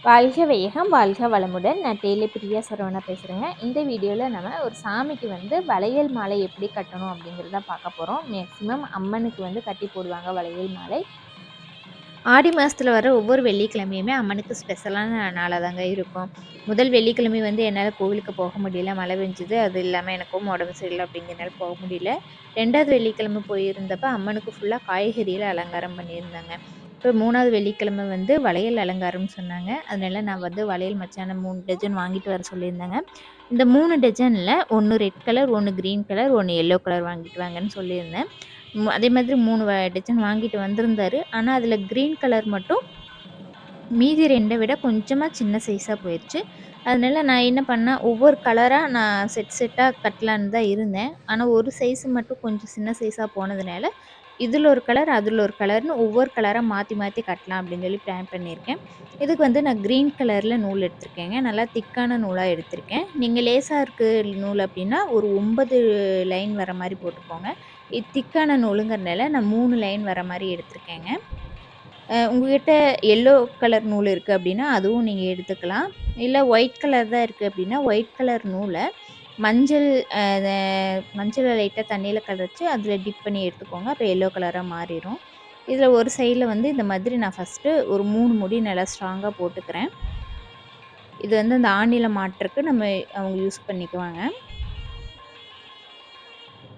வாழ்க வையகம் வாழ்க வளமுடன். நான் டெய்லி பிரியா சரவணா பேசுகிறேங்க. இந்த வீடியோவில் நம்ம ஒரு சாமிக்கு வளையல் மாலை எப்படி கட்டணும் அப்படிங்கிறத பார்க்க போகிறோம். மேக்ஸிமம் அம்மனுக்கு கட்டி போடுவாங்க வளையல் மாலை. ஆடி மாதத்தில் வர ஒவ்வொரு வெள்ளிக்கிழமையுமே அம்மனுக்கு ஸ்பெஷலான நாளாக தாங்க இருக்கும். முதல் வெள்ளிக்கிழமை என்னால் கோவிலுக்கு போக முடியல, மழை பெஞ்சுது. அது இல்லாமல் எனக்கும் உடம்பு சரியில்லை அப்படிங்கிறனால போக முடியல. 2வது வெள்ளிக்கிழமை போயிருந்தப்ப அம்மனுக்கு ஃபுல்லாக காய்கறியில் அலங்காரம் பண்ணியிருந்தாங்க. இப்போ 3வது வெள்ளிக்கிழமை வளையல் அலங்காரம்னு சொன்னாங்க. அதனால நான் வளையல் மச்சான 3 டஜன் வாங்கிட்டு வர சொல்லியிருந்தாங்க. இந்த 3 டஜனில் 1 red colour, 1 green colour, 1 yellow colour வாங்கிட்டு வாங்கன்னு சொல்லியிருந்தேன். அதே மாதிரி 3 டஜன் வாங்கிட்டு வந்திருந்தாரு. ஆனா, அதில கிரீன் கலர் மட்டும் மீதி 2 விட கொஞ்சமா சின்ன சைஸா போயிருச்சு. அதனால நான் என்ன பண்ணேன், ஒவ்வொரு கலரா நான் செட்டா கட்டலான்னு தான் இருந்தேன். ஆனா, ஒரு சைஸ் மட்டும் கொஞ்சம் சின்ன சைஸா போனதுனால, இதில ஒரு கலர், அதில ஒரு கலர்ன்னு ஒவ்வொரு கலரா மாத்தி மாத்தி கட்டலாம் அப்படின்னு சொல்லி பிளான் பண்ணியிருக்கேன். இதுக்கு நான் கிரீன் கலர்ல நூல் எடுத்திருக்கேங்க. நல்லா திக்கான நூலா எடுத்திருக்கேன். நீங்க லேசா இருக்கு நூல் அப்படின்னா, ஒரு 9 லைன் வர மாரி போட்டுக்கோங்க. இது திக்கான நூலுங்கிறனால நான் 3 லைன் வர மாரி எடுத்திருக்கேங்க. உங்ககிட்ட எல்லோ கலர் நூல் இருக்கு அப்படின்னா, அதுவும் நீங்க எடுத்துக்கலாம். இல்ல ஒயிட் கலர் தான் இருக்கு அப்படின்னா, ஒயிட் கலர் நூல மஞ்சள் அ த மஞ்சள லைட்டா தண்ணீல கரைச்சு அதில டிப் பண்ணி எடுத்துக்கோங்க. அப்ப எல்லோ கலரா மாறிரும். இதில ஒரு சைட்ல இந்த மாதிரி நான் ஃபர்ஸ்ட்டு ஒரு 3 முடி நல்லா ஸ்ட்ராங்கா போட்டுக்கிறேன். இது அந்த ஆணில மாட்டுறக்கு அவங்க யூஸ் பண்ணிக்குவாங்க.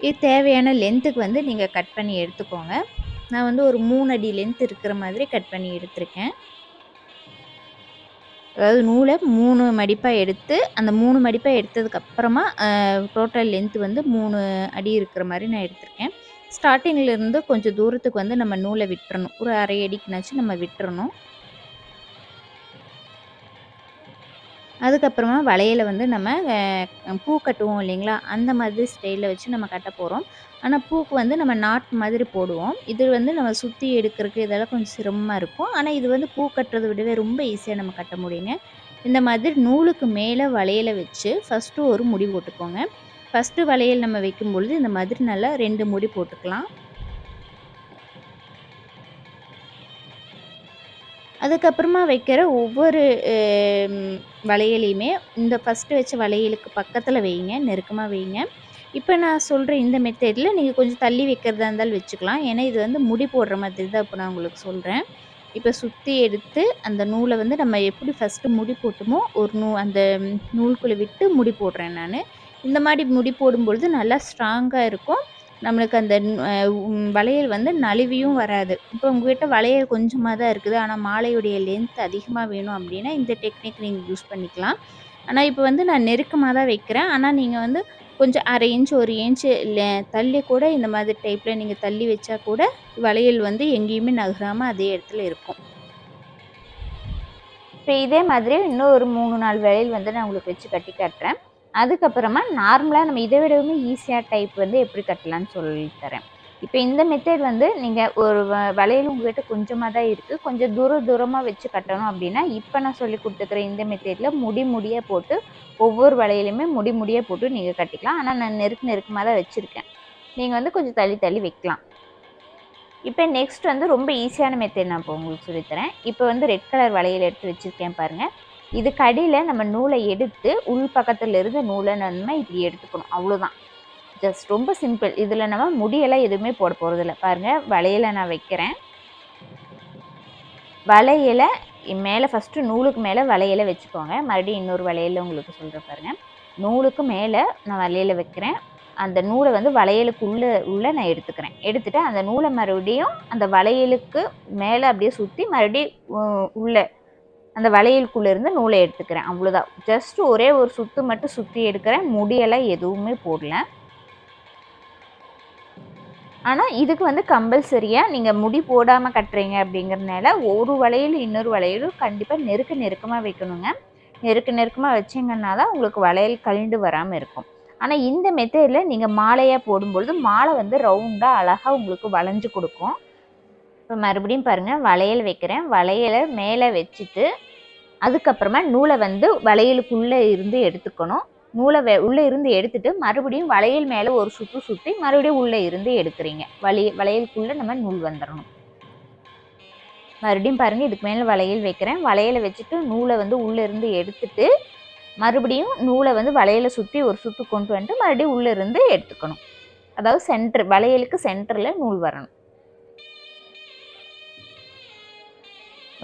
இது தேவையான லென்த்துக்கு நீங்க கட் பண்ணி எடுத்துக்கோங்க. நான் ஒரு 3 அடி லென்த் இருக்கிற மாதிரி கட் பண்ணி எடுத்திருக்கேன். அதாவது நூல 3 மடிப்பா எடுத்து, அந்த 3 மடிப்பா எடுத்ததுக்கப்புறமா டோட்டல் லென்த் 3 அடி இருக்கிற மாரி நான் எடுத்திருக்கேன். ஸ்டார்ட்டிங்ல இருந்து கொஞ்சம் தூரத்துக்கு நம்ம நூல விட்டுறணும். ஒரு 1/2 அடிக்குனாச்சும் நம்ம விட்டுறணும். அதுக்கப்புறமா வளையல நம்ம பூ கட்டுவோம் இல்லைங்களா? அந்த மாதிரி ஸ்டைல்ல வச்சு நம்ம கட்ட போறோம். ஆனா பூக்கு நம்ம நாட் மாதிரி போடுவோம். இது நம்ம சுத்தி எடுக்கிறக்கு இதெல்லாம் கொஞ்சம் சிரமமா இருக்கும். ஆனா இது பூ கட்டுறத விடவே ரொம்ப ஈஸியா நம்ம கட்ட முடியுங்க. இந்த மாதிரி நூலுக்கு மேல வளையல வச்சு ஃபர்ஸ்ட்டு ஒரு முடி போட்டுக்கோங்க. ஃபர்ஸ்ட்டு வளையல் நம்ம வைக்கும்பொழுது இந்த மாதிரி நல்லா 2 முடி போட்டுக்கலாம். அதுக்கப்புறமா வைக்கிற ஒவ்வொரு வளையலையுமே இந்த ஃபர்ஸ்ட்டு வச்ச வளையலுக்கு பக்கத்துல வையுங்க. நெருக்கமா வையுங்க. இப்ப நான் சொல்ற இந்த மெத்தேட்ல நீங்க கொஞ்சம் தள்ளி வைக்கிறதா இருந்தாலும் வச்சுக்கலாம். ஏன்னா இது முடி போடுற மாதிரி தான் இப்ப நான் உங்களுக்கு சொல்றேன். இப்ப சுத்தி எடுத்து அந்த நூல நம்ம எப்படி ஃபர்ஸ்ட்டு முடி போட்டோமோ, ஒரு அந்த நூலுக்குள்ள விட்டு முடி போடுறேன் நானு. இந்த மாரி முடி போடும்பொழுது நல்லா ஸ்ட்ராங்கா இருக்கும். நம்மளுக்கு அந்த வளையல் நழுவியும் வராது. இப்போ உங்ககிட்ட வளையல் கொஞ்சமா தான் இருக்குது. ஆனா மாலையுடைய லென்த் அதிகமா வேணும் அப்டின்னா, இந்த டெக்னிக் நீங்க யூஸ் பண்ணிக்கலாம். ஆனா இப்போ நான் நெருக்கமா தான் வைக்கிறேன். ஆனா நீங்க கொஞ்சம் 1/2 இன்ச், 1 இன்ச் தள்ளி கூட இந்த மாதிரி டைப்ல நீங்க தள்ளி வச்சா கூட வளையல் எங்கேயுமே நகராம அதே இடத்துல இருக்கும். இப்போ இதே மாதிரி இன்னும் ஒரு 3, 4 வளையல் நான் உங்களுக்கு வச்சு கட்டி காட்டுறேன். அதுக்கப்புறமா நார்மலா நம்ம இத விடவுமே ஈஸியா டைப் எப்படி கட்டலான்னு சொல்லி தரேன். இப்ப இந்த மெத்தட் நீங்க ஒரு வளையல் உங்ககிட்ட கொஞ்சமா தான் இருக்கு. கொஞ்சம் தூரமா வச்சு கட்டணும் அப்டின்னா, இப்ப நான் சொல்லிக் குடுத்துருக்கிற இந்த மெத்தட்ல முடியா போட்டு ஒவ்வொரு வளையலுமே முடியா போட்டு நீங்க கட்டிக்கலாம். ஆனா நான் நெருக்கமா தான் வச்சிருக்கேன். நீங்க கொஞ்சம் தள்ளி தள்ளி வைக்கலாம். இப்ப நெக்ஸ்ட் ரொம்ப ஈஸியான மெத்தட் நான் இப்போ உங்களுக்கு சொல்லித் தரேன். இப்ப ரெட் கலர் வளையல் எடுத்து வச்சிருக்கேன் பாருங்க. இதுக்கு அடியில நம்ம நூல எடுத்து உள் பக்கத்துல இருந்து நூல நம்ம இப்படி எடுத்துக்கணும். அவ்வளோதான். ஜஸ்ட் ரொம்ப சிம்பிள். இதுல நம்ம முடியெல்லாம் எதுவுமே போட போறதில்ல. பாருங்க வளையல நான் வைக்கிறேன். வளையல மேல ஃபர்ஸ்ட்டு நூலுக்கு மேல வளையல வச்சுக்கோங்க. மறுபடியும் இன்னொரு வளையல்ல உங்களுக்கு சொல்றேன் பாருங்க. நூலுக்கு மேல நான் வளையல வைக்கிறேன். அந்த நூல வளையலுக்கு உள்ள நான் எடுத்துக்கிறேன். எடுத்துட்டு அந்த நூல மறுபடியும் அந்த வளையலுக்கு மேல அப்படியே சுத்தி மறுபடியும் உள்ள அந்த வளையலுக்குள்ள இருந்து நூல எடுத்துக்கிறேன். அவ்வளோதான். ஜஸ்ட் ஒரே ஒரு சுத்து மட்டும் சுத்தி எடுக்கிறேன். முடியெல்லாம் எதுவுமே போடல. ஆனா இதுக்கு கம்பல்சரியா நீங்க முடி போடாம கட்டுறீங்க அப்படிங்கிறதுனால, ஒரு வளையல் இன்னொரு வளையலும் கண்டிப்பா நெருக்கமா வைக்கணுங்க. நெருக்கமா வச்சீங்கன்னா தான் உங்களுக்கு வளையல் கழண்டு வராம இருக்கும். ஆனா இந்த மெத்தட்ல நீங்க மாலையா போடும்பொழுது, மாலை ரவுண்டா அழகா உங்களுக்கு வளைஞ்சு குடுக்கும். இப்ப மறுபடியும் பாருங்க வளையல் வைக்கிறேன். வளையல மேல வச்சுட்டு, அதுக்கப்புறமா நூல வளையலுக்குள்ள இருந்து எடுத்துக்கணும். நூல உள்ள இருந்து எடுத்துட்டு, மறுபடியும் வளையல் மேல ஒரு சுத்து சுத்தி, மறுபடியும் உள்ள இருந்து எடுக்குறீங்க. வளையலுக்குள்ள நம்ம நூல் வந்துரணும். மறுபடியும் பாருங்கள், இதுக்கு மேலே வளையல் வைக்கிறேன். வளையலை வச்சுட்டு நூலை வந்து உள்ளேருந்து எடுத்துட்டு மறுபடியும் நூலை வந்து வளையலை சுற்றி ஒரு சுற்று கொண்டு வந்துட்டு மறுபடியும் உள்ளேருந்து எடுத்துக்கணும். அதாவது சென்டர், வளையலுக்கு சென்டரில் நூல் வரணும்.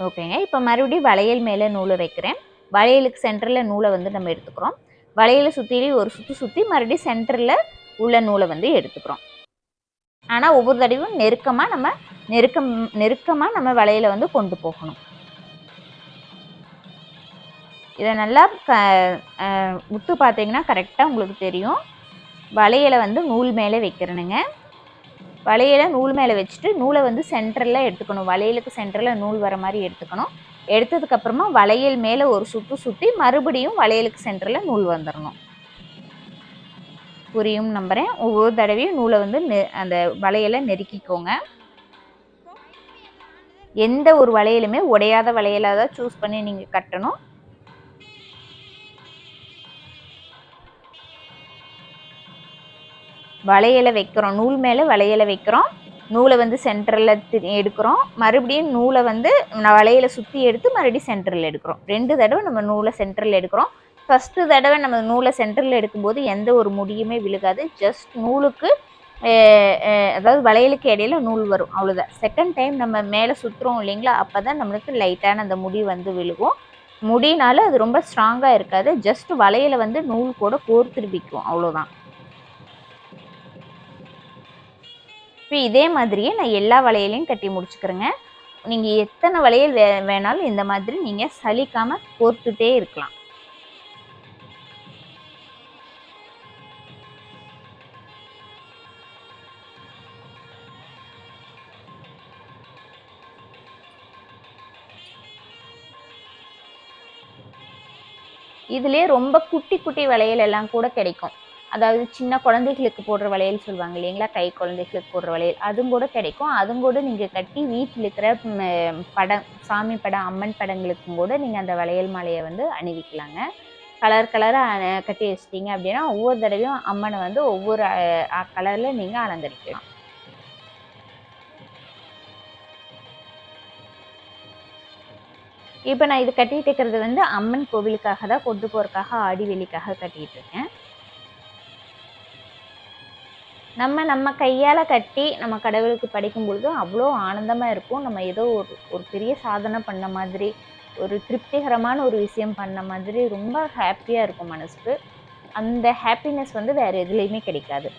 ஓகேங்க. இப்போ மறுபடியும் வளையல் மேலே நூலை வைக்கிறேன். வளையலுக்கு சென்டரில் நூலை வந்து நம்ம எடுத்துக்கிறோம். வளையலை சுற்றிலையும் ஒரு சுற்றி சுற்றி மறுபடியும் சென்டரில் உள்ள நூலை வந்து எடுத்துக்கிறோம். ஆனால் ஒவ்வொரு தடவையும் நெருக்கமாக நம்ம வளையலை வந்து கொண்டு போகணும். இதை நல்லா உத்து பார்த்தீங்கன்னா கரெக்டாக உங்களுக்கு தெரியும். வளையலை வந்து நூல் மேலே வைக்கிறேனுங்க. வளையலை நூல் மேலே வச்சுட்டு நூலை வந்து சென்டரில் எடுத்துக்கணும். வளையலுக்கு சென்டரில் நூல் வர மாதிரி எடுத்துக்கணும். எடுத்ததுக்கப்புறமா வளையல் மேலே ஒரு சுற்று சுற்றி மறுபடியும் வளையலுக்கு சென்டரில் நூல் வந்துடணும். புரியும் நம்புகிறேன். ஒவ்வொரு தடவையும் நூலை வந்து அந்த வளையலை நெருக்கிக்கோங்க. எந்த ஒரு வளையலுமே உடையாத வளையலாக தான் சூஸ் பண்ணி நீங்கள் கட்டணும். வளையலை வைக்கிறோம், நூல் மேலே வளையலை வைக்கிறோம். நூலை வந்து சென்டரில் எடுக்கிறோம். மறுபடியும் நூலை வந்து வளையலை சுற்றி எடுத்து மறுபடியும் சென்டரில் எடுக்கிறோம். 2 தடவை நம்ம நூலை சென்டரில் எடுக்கிறோம். ஃபஸ்ட்டு தடவை நம்ம நூலை சென்டரில் எடுக்கும்போது எந்த ஒரு முடியுமே விழுகாது. ஜஸ்ட் நூலுக்கு அதாவது வளையலுக்கு இடையில நூல் வரும், அவ்வளோதான். செகண்ட் டைம் நம்ம மேலே சுற்றுறோம் இல்லைங்களா, அப்போ தான் நம்மளுக்கு லைட்டான அந்த முடி வந்து விழுகும். முடினால அது ரொம்ப ஸ்ட்ராங்காக இருக்காது. ஜஸ்ட் வளையலை வந்து நூல் கூட கோர்த்துருவிக்கும், அவ்வளோதான். இப்போ இதே மாதிரியே நான் எல்லா வளையலையும் கட்டி முடிச்சுக்கிறேங்க. நீங்கள் எத்தனை வளையல் வேணாலும் இந்த மாதிரி நீங்கள் சலிக்காமல் கோர்த்துட்டே இருக்கலாம். இதுலேயே ரொம்ப குட்டி குட்டி வளையல் எல்லாம் கூட கிடைக்கும். அதாவது சின்ன குழந்தைகளுக்கு போடுற வளையல் சொல்லுவாங்க இல்லைங்களா, கை குழந்தைகளுக்கு போடுற வளையல், அதுவும் கூட கிடைக்கும். அதுவும் கூட நீங்கள் கட்டி வீட்டில் இருக்கிற படம், சாமி படம், அம்மன் படங்களுக்கும் கூட நீங்கள் அந்த வளையல் மாலையை வந்து அணிவிக்கலாங்க. கலர் கலராக கட்டி வச்சிட்டிங்க அப்படின்னா ஒவ்வொரு தடவையும் அம்மனை வந்து ஒவ்வொரு கலரில் நீங்கள் அலங்கரிக்கலாம். இப்போ நான் இது கட்டிட்டு இருக்கிறது வந்து அம்மன் கோவிலுக்காக தான், கொண்டு போகிறதுக்காக, ஆடி வெள்ளிக்காக கட்டிகிட்டு இருக்கேன். நம்ம கையால் கட்டி நம்ம கடவுளுக்கு படைக்கும் பொழுது அவ்வளோ ஆனந்தமாக இருக்கும். நம்ம ஏதோ ஒரு பெரிய சாதனை பண்ண மாதிரி, ஒரு திருப்திகரமான ஒரு விஷயம் பண்ண மாதிரி ரொம்ப ஹாப்பியாக இருக்கும் மனசுக்கு. அந்த ஹாப்பினஸ் வந்து வேறு எதுலேயுமே கிடைக்காது.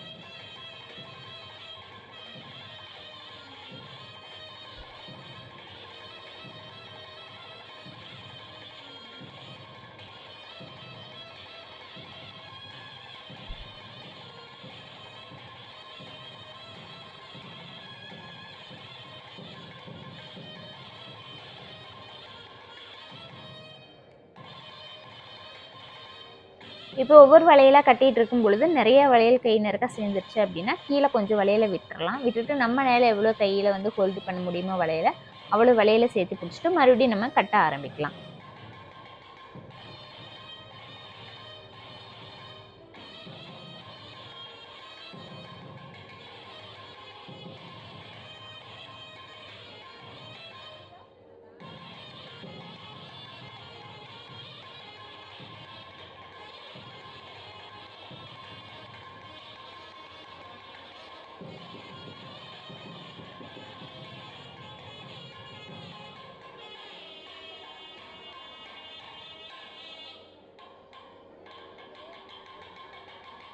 இப்போ ஒவ்வொரு வளையலாக கட்டிகிட்டு இருக்கும் பொழுது நிறைய வளையல் கை நிறைக்க சேர்ந்துருச்சு அப்படின்னா கீழே கொஞ்சம் வளையலை விட்டுறலாம். விட்டுட்டு நம்ம மேலே எவ்வளோ கையில் வந்து ஹோல்டு பண்ண முடியுமோ வளையலை, அவ்வளோ வளையலை சேர்த்து பிடிச்சிட்டு மறுபடியும் நம்ம கட்ட ஆரம்பிக்கலாம்.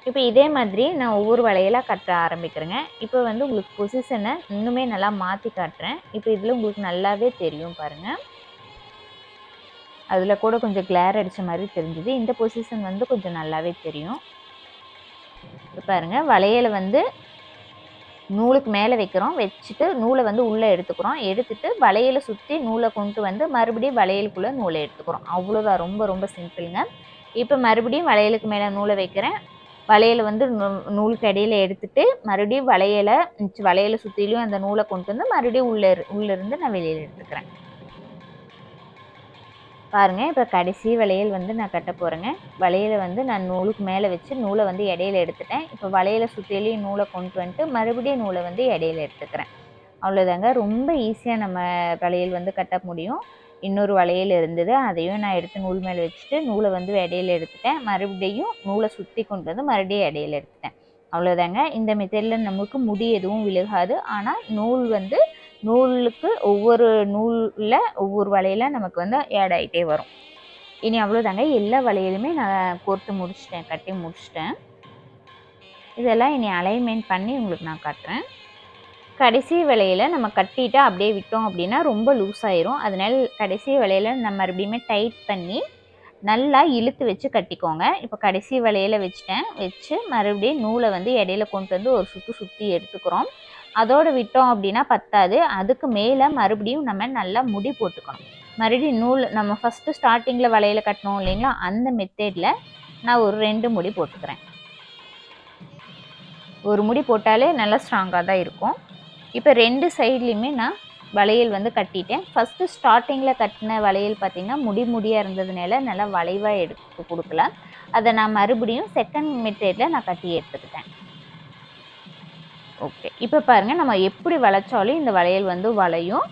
இப்போ இதே மாதிரி நான் ஒவ்வொரு வளையலாக கட்ட ஆரம்பிக்கிறேங்க. இப்போ வந்து உங்களுக்கு பொசிஷனை இன்னுமே நல்லா மாற்றி காட்டுறேன். இப்போ இதில் உங்களுக்கு நல்லாவே தெரியும் பாருங்கள். அதில் கூட கொஞ்சம் கிளேர் அடித்த மாதிரி தெரிஞ்சுது. இந்த பொசிஷன் வந்து கொஞ்சம் நல்லாவே தெரியும். இப்போ பாருங்கள், வளையலை வந்து நூலுக்கு மேலே வைக்கிறோம். வச்சுட்டு நூலை வந்து உள்ளே எடுத்துக்கிறோம். எடுத்துட்டு வளையலை சுற்றி நூலை கொண்டு வந்து மறுபடியும் வளையலுக்குள்ளே நூலை எடுத்துக்கிறோம். அவ்வளோதான், ரொம்ப ரொம்ப சிம்பிளுங்க. இப்போ மறுபடியும் வளையலுக்கு மேலே நூலை வைக்கிறேன். வளையலை வந்து நூலுக்கு இடையில எடுத்துட்டு மறுபடியும் வளையலை சுற்றிலையும் அந்த நூலை கொண்டு வந்து மறுபடியும் உள்ளேருந்து நான் வெளியில் எடுத்துக்கிறேன். பாருங்கள், இப்போ கடைசி வளையல் வந்து நான் கட்ட போகிறேங்க. வளையலை வந்து நான் நூலுக்கு மேலே வச்சு நூலை வந்து இடையில எடுத்துட்டேன். இப்போ வளையலை சுற்றிலையும் நூலை கொண்டு வந்துட்டு மறுபடியும் நூலை வந்து இடையில எடுத்துக்கிறேன். அவ்வளோதாங்க. ரொம்ப ஈஸியாக நம்ம வளையல் வந்து கட்ட முடியும். இன்னொரு வளையல் இருந்தது, அதையும் நான் எடுத்து நூல் மேலே வச்சுட்டு நூலை வந்து இடையில எடுத்துட்டேன். மறுபடியும் நூலை சுற்றி கொண்டு வந்து மறுபடியும் இடையில எடுத்துட்டேன். அவ்வளோதாங்க. இந்த மெத்தடில் நமக்கு முடி எதுவும் விழுகாது. ஆனால் நூல் வந்து நூலுக்கு ஒவ்வொரு நூலில் ஒவ்வொரு வளையலாக நமக்கு வந்து ஆட் ஆகிட்டே வரும். இனி அவ்வளோதாங்க. எல்லா வளையலுமே நான் கோர்த்து முடிச்சிட்டேன், கட்டி முடிச்சிட்டேன். இதெல்லாம் இனி அலைன்மெண்ட் பண்ணி உங்களுக்கு நான் காட்டுறேன். கடைசி வளையலை நம்ம கட்டிட்டு அப்படியே விட்டோம் அப்படின்னா ரொம்ப லூஸ் ஆயிரும். அதனால கடைசி வளையலை நம்ம மறுபடியுமே டைட் பண்ணி நல்லா இழுத்து வச்சு கட்டிக்கோங்க. இப்போ கடைசி வளையலை வச்சு மறுபடியும் நூலை வந்து இடையில கொண்டு வந்து ஒரு சுற்றி எடுத்துக்கிறோம். அதோடு விட்டோம் அப்படின்னா பத்தாது. அதுக்கு மேலே மறுபடியும் நம்ம நல்லா முடி போட்டுக்கணும். மறுபடியும் நூல் நம்ம ஃபஸ்ட்டு ஸ்டார்டிங்கில் வளையலை கட்டணும் இல்லைங்களா, அந்த மெத்தேடில் நான் ஒரு 2 முடி போட்டுக்கிறேன். ஒரு முடி போட்டாலே நல்லா ஸ்ட்ராங்காக தான் இருக்கும். இப்போ 2 சைட்லேயுமே நான் வளையல் வந்து கட்டிட்டேன். ஃபஸ்ட்டு ஸ்டார்டிங்கில் கட்டின வளையல் பார்த்திங்கன்னா முடியாக இருந்ததுனால நல்லா வளைவாக எடுத்து கொடுக்கல. அதை நான் மறுபடியும் செகண்ட் மெத்தேடில் நான் கட்டி எடுத்துக்கிட்டேன். ஓகே, இப்போ பாருங்கள், நம்ம எப்படி வளைச்சாலும் இந்த வளையல் வந்து வளையும்.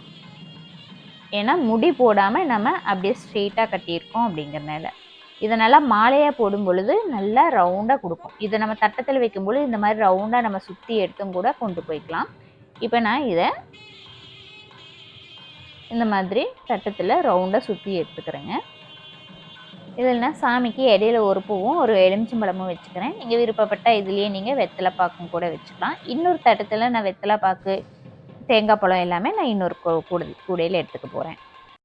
ஏன்னா முடி போடாமல் நம்ம அப்படியே ஸ்ட்ரெயிட்டாக கட்டியிருக்கோம் அப்படிங்கிறனால. இதை நல்லா மாலையாக போடும் பொழுது நல்லா ரவுண்டாக கொடுக்கும். இதை நம்ம தட்டத்தில் வைக்கும்போது இந்த மாதிரி ரவுண்டாக நம்ம சுற்றி எடுத்தும் கூட கொண்டு போய்க்கலாம். இப்போ நான் இதை இந்த மாதிரி தட்டத்தில் ரவுண்டாக சுற்றி எடுத்துக்கிறேங்க. இதில் நான் சாமிக்கு இடையில ஒரு பூவும் ஒரு எலுமிச்சம்பழமும் வச்சுக்கிறேன். நீங்கள் விருப்பப்பட்ட இதுலேயே நீங்கள் வெத்தலை பாக்கும் கூட வச்சுக்கலாம். இன்னொரு தட்டத்தில் நான் வெத்தலை பாக்கு, தேங்காய் பழம் எல்லாமே நான் இன்னொரு கூடையில் எடுத்துக்க போகிறேன்.